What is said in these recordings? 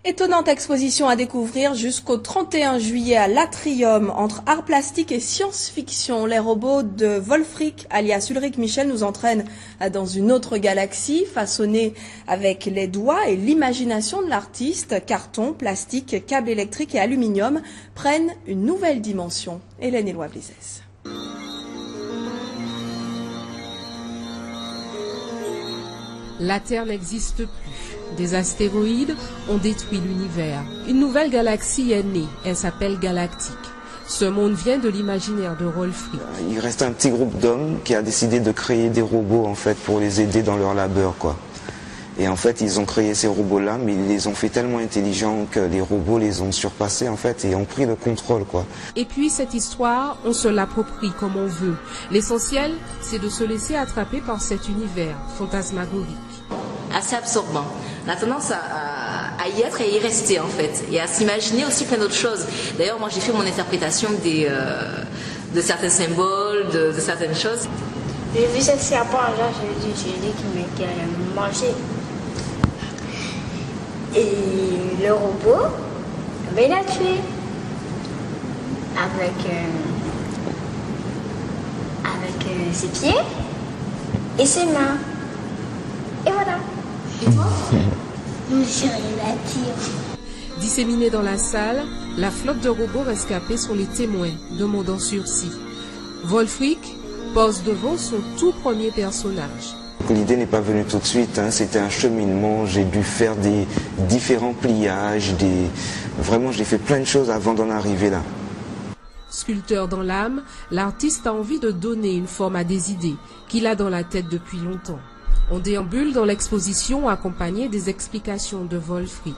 Étonnante exposition à découvrir jusqu'au 31 juillet à l'Atrium entre art plastique et science-fiction. Les robots de Wolfric, alias Ulrich Michel, nous entraînent dans une autre galaxie façonnée avec les doigts et l'imagination de l'artiste. Carton, plastique, câbles électriques et aluminium prennent une nouvelle dimension. Hélène Éloi-Blizès. La Terre n'existe plus. Des astéroïdes ont détruit l'univers. Une nouvelle galaxie est née. Elle s'appelle Galactique. Ce monde vient de l'imaginaire de Wolfric. Il reste un petit groupe d'hommes qui a décidé de créer des robots en fait pour les aider dans leur labeur, quoi. Et en fait, ils ont créé ces robots-là, mais ils les ont fait tellement intelligents que les robots les ont surpassés en fait et ont pris le contrôle, quoi. Et puis cette histoire, on se l'approprie comme on veut. L'essentiel, c'est de se laisser attraper par cet univers fantasmagorique. Assez absorbant. On a tendance à y être et à y rester en fait, et à s'imaginer aussi plein d'autres choses. D'ailleurs, moi j'ai fait mon interprétation de certains symboles, de certaines choses. J'ai vu cette serpent, là, j'ai dit qu'il allait me manger. Et le robot, il l'a tué avec ses pieds et ses mains. Et voilà. Et toi? J'ai rien à dire. Disséminés dans la salle, la flotte de robots rescapés sont les témoins de monde en sursis. Wolfric pose devant son tout premier personnage. L'idée n'est pas venue tout de suite, hein. C'était un cheminement, j'ai dû faire des différents pliages, vraiment j'ai fait plein de choses avant d'en arriver là. Sculpteur dans l'âme, l'artiste a envie de donner une forme à des idées qu'il a dans la tête depuis longtemps. On déambule dans l'exposition accompagné des explications de Wolfric.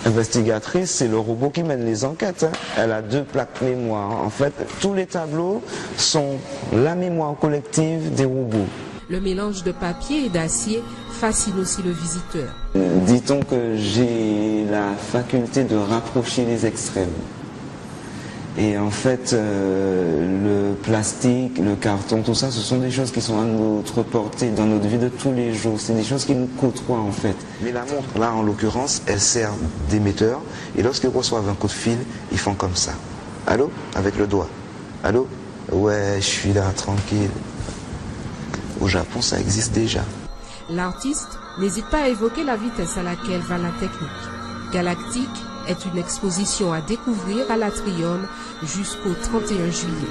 Investigatrice, c'est le robot qui mène les enquêtes, hein. Elle a 2 plaques mémoire. En fait, tous les tableaux sont la mémoire collective des robots. Le mélange de papier et d'acier fascine aussi le visiteur. Dit-on que j'ai la faculté de rapprocher les extrêmes. Et en fait, le plastique, le carton, tout ça, ce sont des choses qui sont à notre portée dans notre vie de tous les jours. C'est des choses qui nous côtoient en fait. Mais la montre, là en l'occurrence, elle sert d'émetteur. Et lorsqu'ils reçoivent un coup de fil, ils font comme ça. Allô? Avec le doigt. Allô? Ouais, je suis là, tranquille. Au Japon, ça existe déjà. L'artiste n'hésite pas à évoquer la vitesse à laquelle va la technique. Galactique est une exposition à découvrir à l'Atrium jusqu'au 31 juillet.